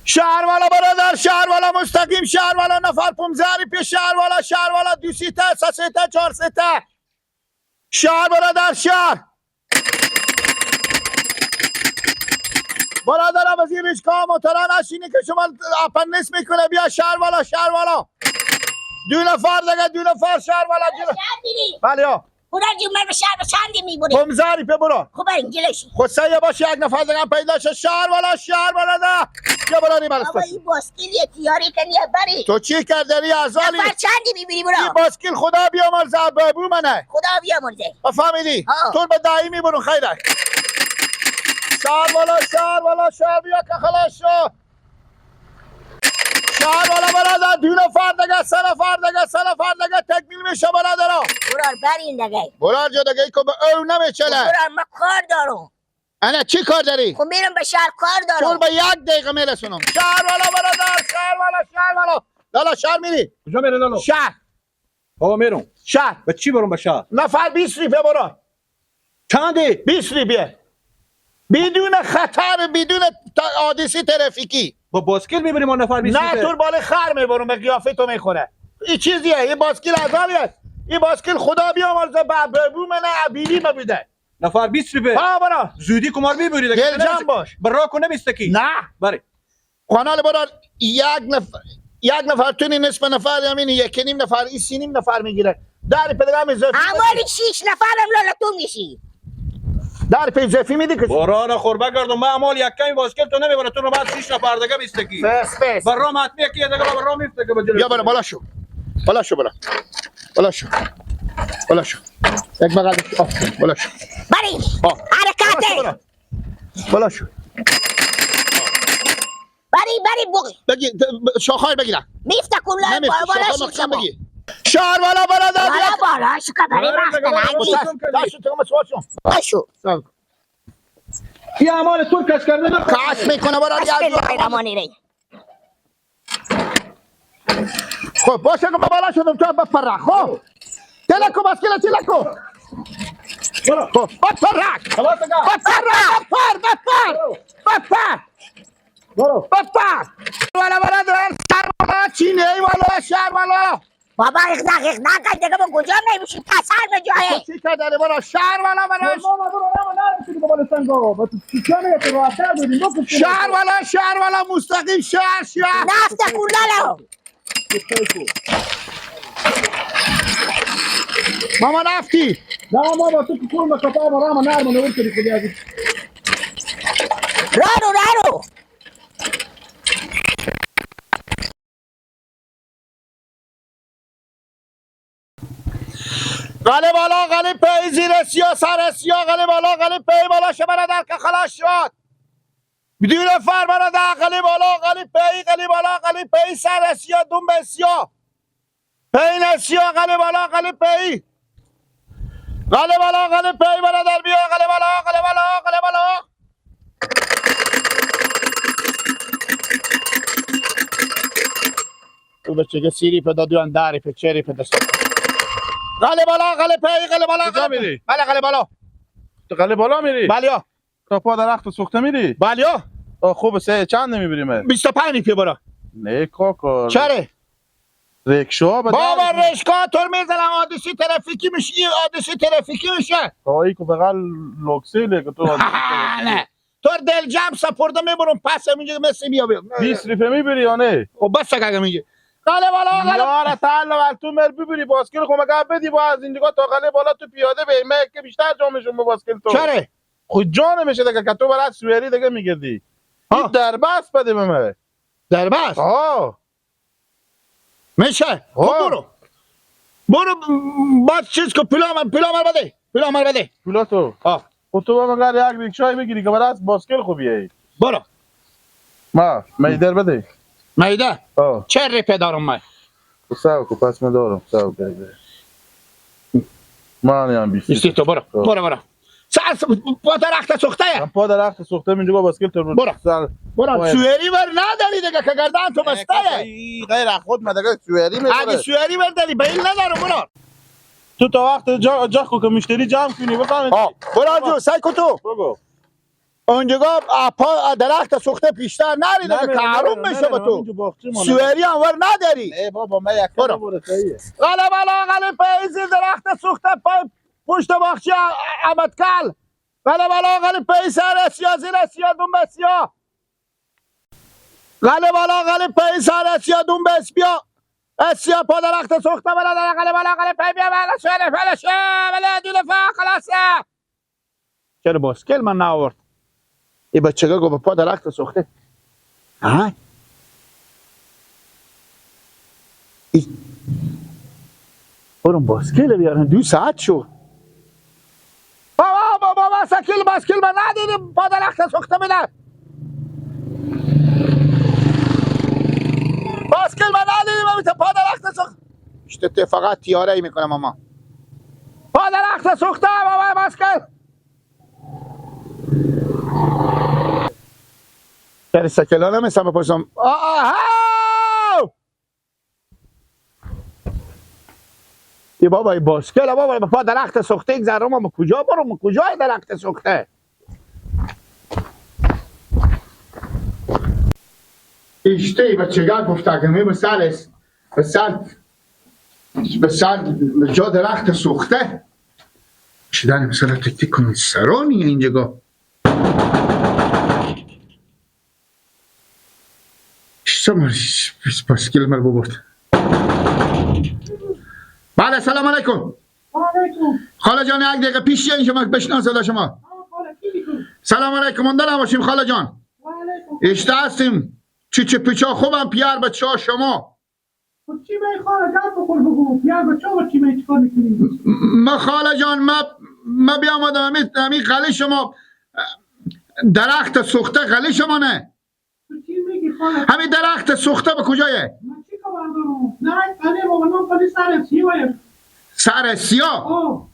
شهر والا برادر، شهر والا مستقیم، شهر والا نفر 15 پیش، شهر والا 2 سیته 3 سیته 4 سیته. شهر برادر، شهر برادرم از این ریشکا موترا نشینی که شما اپندیس میکنه. بیا شهر والا 2 نفر دیگه، 2 نفر شهر والا. بله یا برو جون من به شهر چندی میبری 15 پی برو. خوبه اینجلش خود سایه باشه یک نفر دیگه پیدا شه. شهر والا ده یا برانی بابا بلستان. این باسکیل یه تیاری کنی بری تو چی کردی ازالی؟ نفر چندی میبری برو این باسکیل خدا بیامرزه بابو منه. خدا بیامرزه فهمیدی؟ آه. تو به دایی میبرون خیره. شهر والا بیا که خلاص شو. شهر والا برادر 2 نفر دیگه 3 نفر دیگه تکمیل میشه برادرها. برار برین دیگه برار جو دیگه که به او نمیچله. برار من کار دارم. انا چی کار داری؟ خب میرم به شهر کار چون دارم. به 1 دقیقه میرسونم. شهر والا برادر، شهر والا. لالا شهر میری؟ کجا میری لالا؟ شهر. بابا میرم. شهر. به چی برم به شهر؟ نفر 20 روپیه برو. چندی؟ 20 روپیه. بدون خطر، بدون حادثه ترافیکی. با باسکل میبری ما نفر 20 نه تو بالای خر میبرم، به قیافه تو میخوره. این چیزیه، این باسکل عذابیه. این باسکل خدا بیامرزه بابو منه عبیلی مبیده. نفر 20 روپیه. ها برا. زودی کمار میبری دیگه. دلجم باش. برا کنه بیستکی. نه. بری. قانال برا یک نفر تونی نصف نفر همین 1.5 نفر این 3.5 نفر میگیره. در پدرم اضافی. امالی 6 نفرم لالا تو میشی. در پی اضافی میدی که برا خوربه گردم من امال یک کمی باسکل تو نمیبره تو رو بعد 6 نفر دیگه بیستکی. فس. برا ماتمی کی دیگه برا میفته که بجلو. بیا برا بالا شو. بالا شو. یک بغل بالا شو. برین حرکته. بالا شو. بری بگی شاخای بگیرم. میفته کلا بالا شو بگی. شهر والا برادر. بالا شو که بری وقت نگی. باشو. کی امال تو کش کرده نه؟ کاش میکنه برای بسم الله الرحمن الرحیم. خب باشه که بالا شدم تو بفرق. خب تلکو باسکل تلکو. خب بفرق. خلاص بفر. برو. والا برادر شهر چینه والا شهر والا. بابا اقداق دیگه با کجا نمیشی پسر به جایه. چی کردی برا شهر والا برا. شهر والا مستقیم شهر. نفته کلا ماما نفتی. نه ماما تو که کل مکتا برا ما نرمه نور کردی خودی ازی. رارو غلی بالا غلی پی زیر سیا سر سیا غلی بالا پی بالا شه برادر که خلاص شد. بدون فر برادر غلی بالا غلی پی سر سیا دنبه سیا پی نسیا غلی بالا پی برادر بیا غلی بالا. تو بچه که سیری پیدا دوان داری پی چری پیدا غلی بالا کجا میری؟ بله غلی بالا. تو قله بالا میری؟ بله تا پا درخت سوخته میری؟ بله خوبه سه چند نمیبریم؟ 25 پی برا. نه کاکا چره؟ رکشا به بابا رشکا تور میزنم حادثه ترافیکی میشه. تایی که بغل لوکسیله که تو نه تور دل جمع سپرده میبرم پس همینجا مثل بیا 20 روپیه میبری یا نه؟ خب بس اگه میگه قله بالا یارا تعالی تو مر ببری باسکل خو مگه بدی با از اینجا تا قله بالا تو پیاده به من که بیشتر جا میشم با باسکل تو. چره؟ خود جا نمیشه دیگه که تو برات سویری دیگه میگردی. این دربست بده به من. دربست؟ میشه؟ خب برو بعد چیز که پیلامر بده. پولا تو خود تو مگر یک ریکشای میگیری که برات باسکل خو بیایی. برو ما میدر بده. میده؟ چه ریپه دارم من؟ ساو که پس من دارم ساو که من هم 20 تو برو پا درخت سوخته من پا درخت سوخته اینجا با باسکل تو برو سویری ور نداری دیگه که گردن تو بسته غیر خود من دیگه سویری میبره اگه سویری ور داری بیل ندارم برو تو تا وقت جا که مشتری جمع کنی بفهمی برو جو سعی کن تو بگو اونجا پا درخت سوخته پیشتر نری دیگه کارون میشه به تو سویری انور نداری ای بابا من یک برو. برو تاییه غله بالا غله پیزی درخت سوخته پشت باغچه احمدکل غله بالا غله پی سر سیا زیر سیا دنبه سیا غله بالا غله پی سر سیا دنبه سیا اسیا پا درخت سوخته بلا در غله بالا غله پی بیا بلا شوره بلا شوره بلا دیل فا خلاصه چرا باسکل من ناورد ای بچه گو به پا درخت سوخته ها برون باسکل بیارن 2 ساعت شد بابا باسکل من ندیدیم پا درخت سوخته میدن باسکل من ندیدیم پا درخت سوخته اشتته فقط تیاره ای میکنم اما پا درخت سوخته بابا باسکل چرا سکلا نمیستم بپرسم ای بابا ای باسکل بابا با درخت سوخته یک ذره ما کجا برم کجای درخت سوخته اشته ای بچگاه گفته که می به سر جا درخت سوخته شدن مثلا تک کنید سرانی اینجا گاه باسکل مر ببرد بله سلام علیکم خاله جان یک دقیقه پیش این شما بشنان صدا شما سلام علیکم مونده نباشیم خاله جان اشته هستیم چی پیچا خوبم پیار بچه ها شما چی می خاله جان بخور بگو پیار بچه ها چی می چکار میکنی ما خاله جان ما بیام آدم همین خاله شما درخت سوخته خاله شما نه چی میگی خاله همین درخت سوخته به کجایه من چی خبر دارم نه خاله بابا نام خاله سر سیاه سر سیاه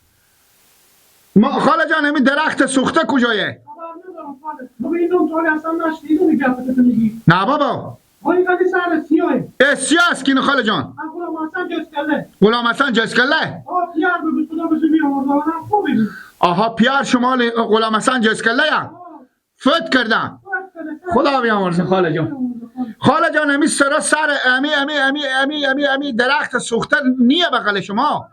ما خاله جان همین درخت سوخته کجایه خبر ندارم خاله ببینم تو اصلا نشنیدم میگه تو میگی نه بابا ولی خاله سر سیاه سیاه است کی خاله جان غلام حسن جسکله غلام حسن جسکله پیار به خدا بزو بیام خوبه آها پیار شمال غلام حسن جسکله یا فوت کردن خدا بیامرزه خاله جان خاله جان امی سر امی درخت سوخته نیه بغل شما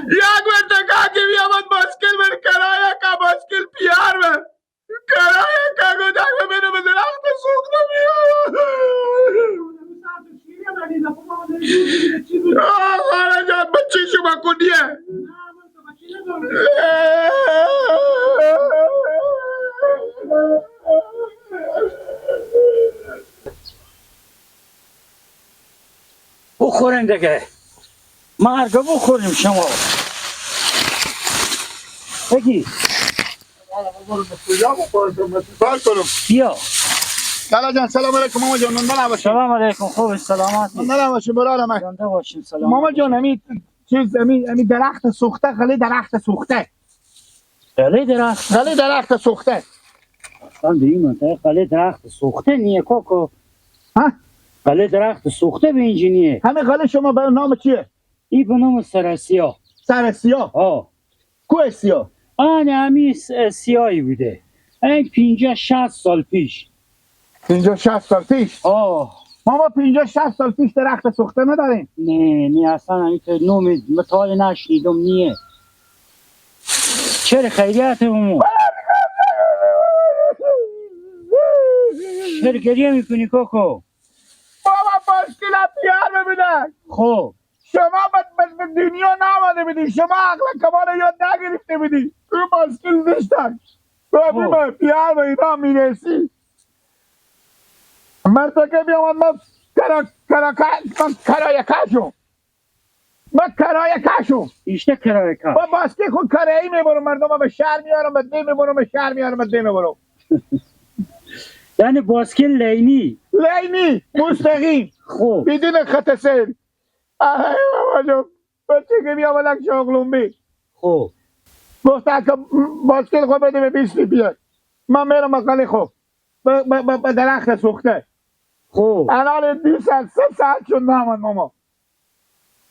یک مرتکا که بیامد باسکل من کرایه که باسکل پیار من کرایه که گودک من بینم درخت سوخته بیامد خاله جان بچه شما کنیه بخورین دیگه مرگا بخوریم شما بگی بیا خاله جان سلام علیکم ماما جان ننده نباشیم سلام علیکم خوب سلامتی ننده نباشیم برادر من زنده باشین سلام ماما جان امی چیز امی درخت سوخته خاله درخت سوخته خاله درخت خاله درخت سوخته اصلا به این منطقه خاله درخت سوخته نیه کوکو ها خاله درخت سوخته به اینجا نیه همه خاله شما به نام چیه این به نام سر سیاه سر سیاه کوه سیاه همین سیاهی بوده این 50-60 سال پیش 50-60 سال پیش ماما 50-60 سال پیش درخت سوخته نداریم نه اصلا اینطور نوم مطال نشنیدم نیه چرا خیریت مامو چرا گریه میکنی کوکو بابا باسکل پیار ببینن خب شما به دنیا نامده بدی شما عقل کمال یاد نگرفته بدی تو باسکل داشتن بابا پیار به اینا میرسی مرتکه بیامد من کرایه کشم من کرایه کشم ایشته کرایه کش با باسکل خود کرایه میبرم مردم به شهر میارم به دی میبرم به شهر میارم به دی میبرم یعنی باسکل لینی مستقیم خوب بدون خط سیر ای بابا جون بچه که بیامد یک شاغلون بی خوب گفته که باسکل خود بده به 20 بیاد من میرم مقاله خوب به درخت سوخته خب الان 2 ساعت 3 ساعت شد نامد ماما.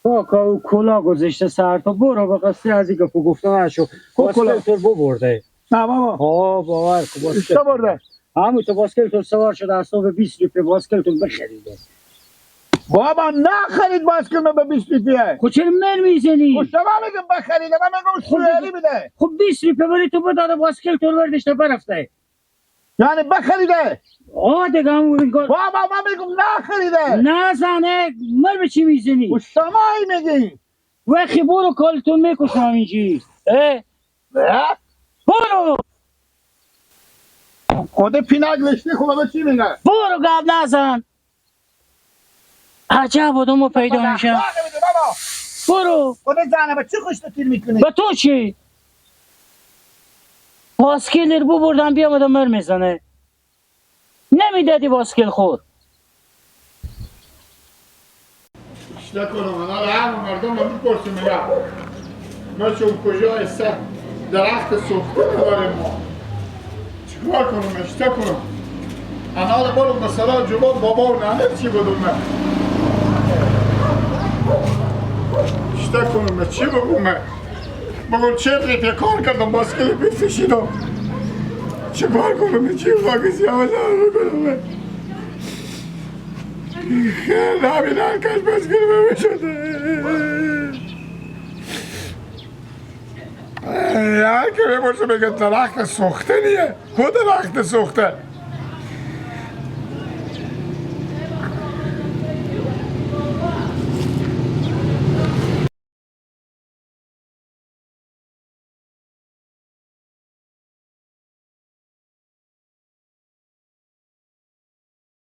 با کلا گذاشته سر تو برو به قصه از این گفت گفتم نشو. کلا. باسکل تو ببرده. نه ماما آه باور کن باسکل. اشتا برده. همون تو باسکل تو سوار شده از صبح 20 روپیه باسکل تو بخریده. بابا نخرید باسکل من به 20 روپیه. خب چرا من میزنی؟ خب شما میگم بخریده من میگم سوئیلی بده. خب 20 روپیه بری تو بداده باسکل تو بردش تا برفته. یعنی بخریده. آه دیگه همون میگم. بابا من میگم نخریده. نزنه من به چی میزنی؟ خب شما میگی. وقتی برو کالتون میکشم اینجی. برو خود پیناک لشتی خوبه به چی میگه؟ برو گب نزن. عجب آدمو پیدا میشه. برو خود زنه به چی خوشت تیر میکنی؟ به تو چی؟ باسکل رو بردم بیامدم مر میزنه. نمیدادی باسکل خور. اشتا کنم انا همه مردم من میپرسیم میگم ما چون کجا ایسته درخت سوخته نداریم ما چیکار کنم اشتا کنم انا برو مثلا جواب بابا و ننه چی بدون من اشتا کنم چی بگم من بگم چه ریپی کار کردم باسکل بفشیدم چیکار کنم چی واقعی آمده بکنم من نبین هرکس بسکل بمی شده هر که میبرسه بگه درخت سوخته نیه خود درخت سوخته